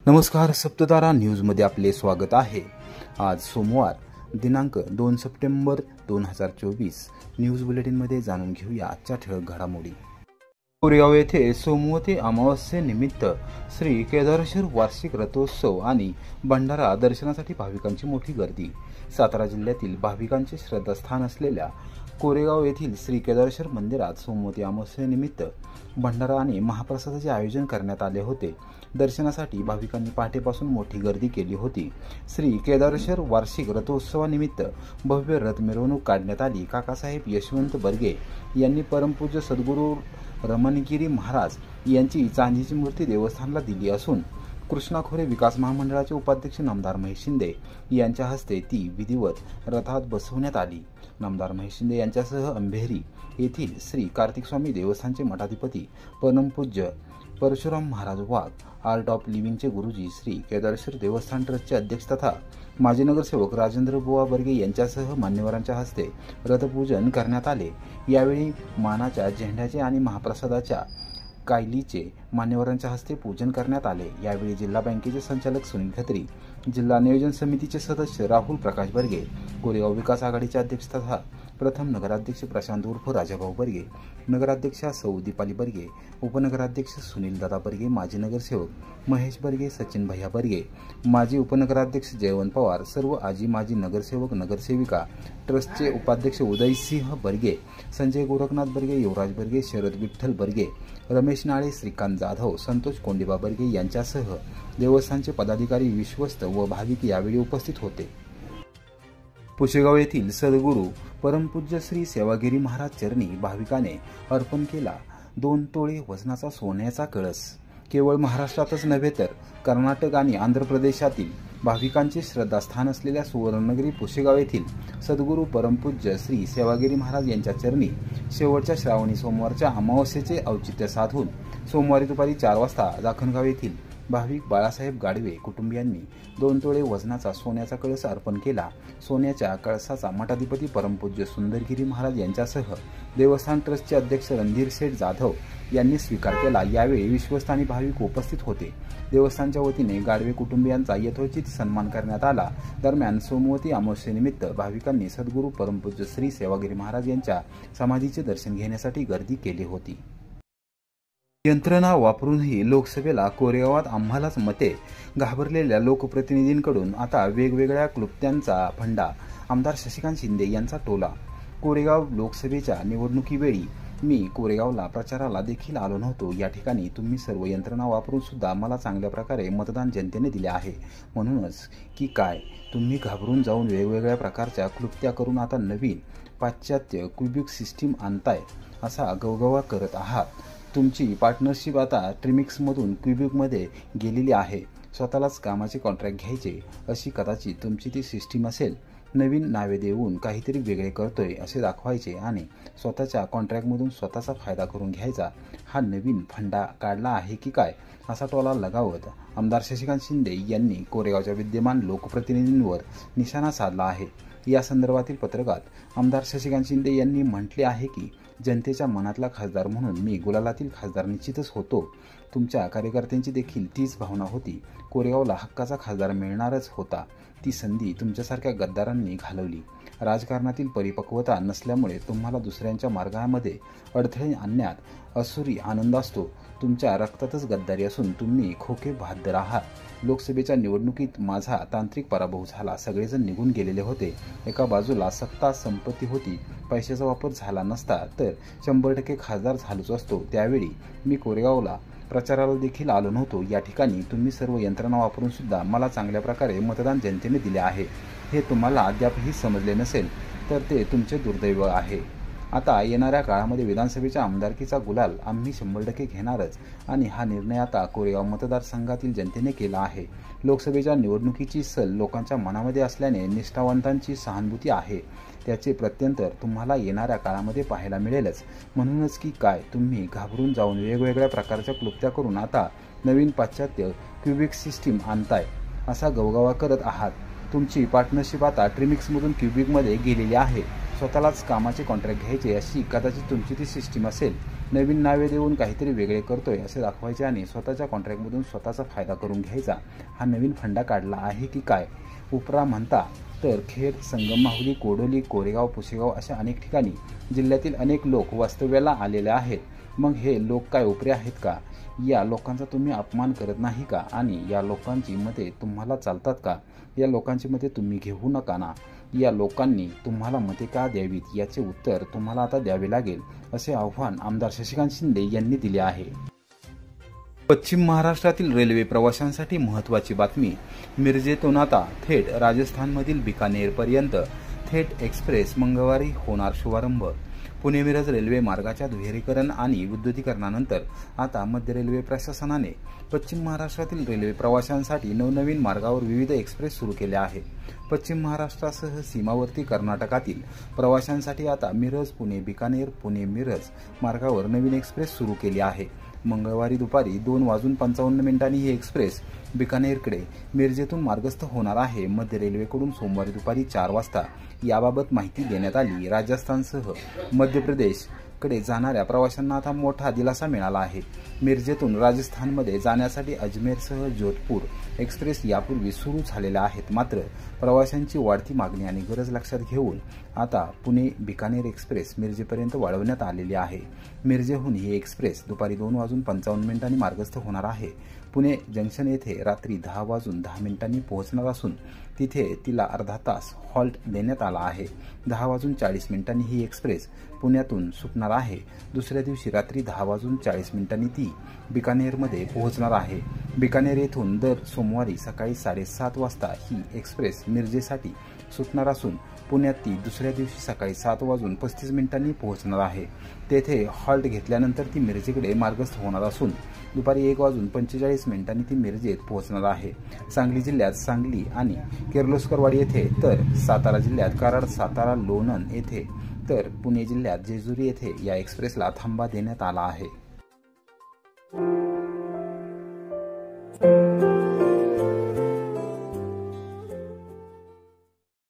नमस्कार, सप्ततारा न्यूजमध्ये आपले स्वागत आहे। आज सोमवार दिनांक 2 सप्टेंबर 2024 न्यूज बुलेटिनमध्ये जाणून घेऊया आजच्या ठळक घडामोडी। कोरेगाव येथे सोमवती अमावस्येनिमित्त श्री केदारेश्वर वार्षिक रथोत्सव आणि भंडारा दर्शनासाठी भाविकांची मोठी गर्दी। सातारा जिल्ह्यातील भाविकांचे श्रद्धास्थान असलेल्या कोरेगाव येथील श्री केदारेश्वर मंदिरात सोमवती अमावस्येनिमित्त भंडारा आणि महाप्रसादाचे आयोजन करण्यात आले होते। दर्शनासाठी भाविकांनी पहाटेपासून मोठी गर्दी केली होती। श्री केदारेश्वर वार्षिक रथोत्सवानिमित्त भव्य रथ मिरवणूक काढण्यात आली। काकासाहेब यशवंत बर्गे यांनी परमपूज्य सद्गुरू रमणगिरी महाराज यांची चांदीची मूर्ती देवस्थानला दिली असून कृष्णा खोरे विकास महामंडळाचे उपाध्यक्ष नामदार महेश शिंदे यांच्या हस्ते ती विधिवत रथात बसवण्यात आली। नामदार महेश शिंदे यांच्यासह अंबेरी येथील श्री कार्तिक स्वामी देवस्थानचे मठाधिपती परमपूज्य परशुराम महाराज वाघ, आर्ट ऑफ लिव्हिंगचे गुरुजी, श्री केदारेश्वर देवस्थान ट्रस्टचे अध्यक्ष तथा माजी नगरसेवक राजेंद्र बुवा बर्गे यांच्यासह मान्यवरांच्या हस्ते रथपूजन करण्यात आले। यावेळी मानाच्या झेंड्याचे आणि महाप्रसादाच्या कायलीचे मान्यवरांच्या हस्ते पूजन करण्यात आले। यावेळी जिल्हा बँकेचे संचालक सुनील खत्री, जिल्हा नियोजन समितीचे सदस्य राहुल प्रकाश बर्गे, कोरेगाव विकास आघाडीचे अध्यक्ष तथा प्रथम नगराध्यक्ष प्रशांत उर्फ राजाभाऊ बर्गे, नगराध्यक्षा सौ दीपाली बर्गे, उपनगराध्यक्ष सुनील दादा बर्गे, माजी नगरसेवक महेश बर्गे, सचिन भैया बर्गे, माजी उपनगराध्यक्ष जयवंत पवार, सर्व आजी माजी नगरसेवक नगरसेविका, ट्रस्टचे उपाध्यक्ष उदयसिंह बर्गे, संजय गोरखनाथ बर्गे, युवराज बर्गे, शरद विठ्ठल बर्गे, रमेश नाळे, श्रीकांत जाधव, संतोष कोंडिबा बर्गे यांच्यासह देवस्थानचे पदाधिकारी, विश्वस्त व भाविक यावेळी उपस्थित होते। पुशेगाव येथील सद्गुरू परमपूज्य श्री सेवागिरी महाराज चरणी भाविकाने अर्पण केला 2 तोळे वजनाचा सोन्याचा कळस। केवळ महाराष्ट्रातच नव्हे तर कर्नाटक आणि आंध्र प्रदेशातील भाविकांचे श्रद्धास्थान असलेल्या सुवर्णनगरी पुशेगाव येथील सद्गुरू परमपूज्य श्री सेवागिरी महाराज यांच्या चरणी शेवटच्या श्रावणी सोमवारच्या अमावस्येचे औचित्य साधून सोमवारी दुपारी 4 वाजता जाखणगाव येथील भाविक बाळासाहेब गाडवे कुटुंबियांनी 2 तोळे वजनाचा सोन्याचा कळस अर्पण केला। सोन्याच्या कळसाचा मठाधिपती परमपूज्य सुंदरगिरी महाराज यांच्यासह देवस्थान ट्रस्टचे अध्यक्ष रणधीर शेठ जाधव यांनी स्वीकार केला। यावेळी विश्वस्त आणि भाविक उपस्थित होते। देवस्थानच्या वतीने गाडवे कुटुंबियांचा यथोचित सन्मान करण्यात आला। दरम्यान सोमवती अमावस्येनिमित्त भाविकांनी सद्गुरू परमपूज्य श्री सेवागिरी महाराज यांच्या समाधीचे दर्शन घेण्यासाठी गर्दी केली होती। यंत्रणा वापरूनही लोकसभेला कोरेगावात आम्हालाच मते, घाबरलेल्या लोकप्रतिनिधींकडून आता वेगवेगळ्या क्लुप्त्यांचा फंडा, आमदार शशिकांत शिंदे यांचा टोला। कोरेगाव लोकसभेच्या निवडणुकीवेळी मी कोरेगावला प्रचाराला देखील आलो नव्हतो। या ठिकाणी तुम्ही सर्व यंत्रणा वापरून सुद्धा मला चांगल्या प्रकारे मतदान जनतेने दिले आहे। म्हणूनच की काय तुम्ही घाबरून जाऊन वेगवेगळ्या प्रकारच्या क्लुप्त्या करून आता नवीन पाश्चात्य क्युबिक सिस्टीम आणताय असा गवगवा करत आहात। तुमची पार्टनरशिप आता ट्रिमिक्समधून क्युबिकमध्ये गेलेली आहे। स्वतःलाच कामाचे कॉन्ट्रॅक्ट घ्यायचे अशी कदाचित तुमची ती सिस्टीम असेल। नवीन नावे देऊन काहीतरी वेगळे करतोय असे दाखवायचे आणि स्वतःच्या कॉन्ट्रॅक्टमधून स्वतःचा फायदा करून घ्यायचा हा नवीन फंडा काढला आहे की काय असा टोला लगावत आमदार शशिकांत शिंदे यांनी कोरेगावच्या विद्यमान लोकप्रतिनिधींवर निशाणा साधला आहे। या संदर्भातील पत्रकात आमदार शशिकांत शिंदे यांनी म्हटले आहे की जनतेच्या मनातला खासदार म्हणून मी गुलालातील खासदार निश्चितच होतो। तुमच्या कार्यकर्त्यांची देखील तीच भावना होती। कोरेगावला हक्काचा खासदार मिळणारच होता। ती संधी तुमच्यासारख्या गद्दारांनी घालवली। राजकारणातील परिपक्वता नसल्यामुळे तुम्हाला दुसऱ्यांच्या मार्गामध्ये अडथळे आणण्यात असुरी आनंद असतो। तुमच्या रक्तातच गद्दारी असून तुम्ही खोके बहाद्दर आहात। लोकसभेच्या निवडणुकीत माझा तांत्रिक पराभव झाला। सगळेजण निघून गेलेले होते। एका बाजूला सत्ता संपत्ती होती। पैशाचा वापर झाला नसता तर 100% खासदार झालोच असतो। त्यावेळी मी कोरेगावला प्रचाराला देखील आलो नव्हतो। या ठिकाणी तुम्ही सर्व यंत्रणा वापरून सुद्धा मला चांगल्या प्रकारे मतदान जनतेने दिले आहे। हे तुम्हाला अद्यापही समजले नसेल तर ते तुमचे दुर्दैव आहे। आता येणाऱ्या काळामध्ये विधानसभेच्या आमदारकीचा गुलाल आम्ही 100% घेणारच आणि हा निर्णय आता कोरेगाव मतदारसंघातील जनतेने केला आहे। लोकसभेच्या निवडणुकीची सल लोकांच्या मनामध्ये असल्याने निष्ठावंतांची सहानुभूती आहे। त्याचे प्रत्यंतर तुम्हाला येणाऱ्या काळामध्ये पाहायला मिळेलच। म्हणूनच की काय तुम्ही घाबरून जाऊन वेगवेगळ्या प्रकारच्या क्लुप्त्या करून आता नवीन पाश्चात्य क्युबिक सिस्टीम आणताय असा गवगवा करत आहात। तुमची पार्टनरशिप आता ट्रिमिक्समधून क्युबिकमध्ये गेलेली आहे। स्वतःलाच कामाचे कॉन्ट्रॅक्ट घ्यायचे अशी कदाचित तुमची ती सिस्टीम असेल. नवीन नावे देऊन काहीतरी वेगळे करतोय असे दाखवायचे आणि स्वतःच्या कॉन्ट्रॅक्टमधून स्वतःचा फायदा करून घ्यायचा हा नवीन फंडा काढला आहे की काय? उपरा म्हणता तर खेड, संगम, माहुली, कोडोली, कोरेगाव, पुसेगाव अशा अनेक ठिकाणी जिल्ह्यातील अनेक लोक वास्तव्याला आलेले आहेत. मग हे लोक काय उपरे आहेत का? या लोकांचा तुम्ही अपमान करत नाही का? आणि या लोकांची मते तुम्हाला चालतात का? या लोकांची मते तुम्ही घेऊ नका ना. या लोकांनी तुम्हाला मते का द्यावीत याचे उत्तर तुम्हाला आता द्यावे लागेल, असे आव्हान आमदार शशिकांत शिंदे यांनी दिले आहे. पश्चिम महाराष्ट्रातील रेल्वे प्रवाशांसाठी महत्त्वाची बातमी. मिरजेतून आता थेट राजस्थानमधील बिकानेरपर्यंत थेट एक्सप्रेस मंगळवारी होणार शुभारंभ. पुणे मिरज रेल्वे मार्गाच्या दुहेरीकरण आणि विद्युतीकरणानंतर आता मध्य रेल्वे प्रशासनाने पश्चिम महाराष्ट्रातील रेल्वे प्रवाशांसाठी नवनवीन मार्गावर विविध एक्सप्रेस सुरू केल्या आहेत. पश्चिम महाराष्ट्रासह सीमावर्ती कर्नाटकातील प्रवाशांसाठी आता मिरज पुणे बिकानेर, पुणे मिरज मार्गावर नवीन एक्सप्रेस सुरू केली आहे. मंगळवारी दुपारी 2:55 ही एक्सप्रेस बिकानेरकडे मिरजेतून मार्गस्थ होणार आहे. मध्य रेल्वेकडून सोमवारी दुपारी 4 वाजता याबाबत माहिती देण्यात आली. राजस्थानसह मध्य प्रदेशकडे जाणाऱ्या प्रवाशांना आता मोठा दिलासा मिळाला आहे. मिरजेतून राजस्थानमध्ये जाण्यासाठी अजमेरसह जोधपूर एक्सप्रेस यापूर्वी सुरू झालेल्या आहेत. मात्र प्रवाशांची वाढती मागणी आणि गरज लक्षात घेऊन आता पुणे बिकानेर एक्सप्रेस मिरजेपर्यंत वाढवण्यात आलेली आहे. मिरजेहून ही एक्सप्रेस दुपारी 2:55 मार्गस्थ होणार आहे. पुणे जंक्शन येथे रात्री 10:10 पोहोचणार असून तिथे तिला अर्धा तास हॉल्ट देण्यात आला आहे. 10:40 ही एक्सप्रेस पुण्यातून सुटणार आहे. दुसऱ्या दिवशी रात्री 10:40 ती बिकानेरमध्ये पोहोचणार आहे. बिकानेर येथून दर सोमवारी सकाळी 7:30 वाजता ही एक्सप्रेस मिरजेसाठी सुटणार असून पुण्यात ती दुसऱ्या दिवशी सकाळी 7:35 पोहोचणार आहे. तेथे हॉल्ट घेतल्यानंतर ती मिरजेकडे मार्गस्थ होणार असून दुपारी 1:45 ती मिरजेत पोहोचणार आहे. सांगली जिल्ह्यात सांगली आणि किर्लोस्करवाडी येथे, तर सातारा जिल्ह्यात कराड, सातारा, लोणंद येथे, तर पुणे जिल्ह्यात जेजुरी येथे या एक्सप्रेसला थांबा देण्यात आला आहे.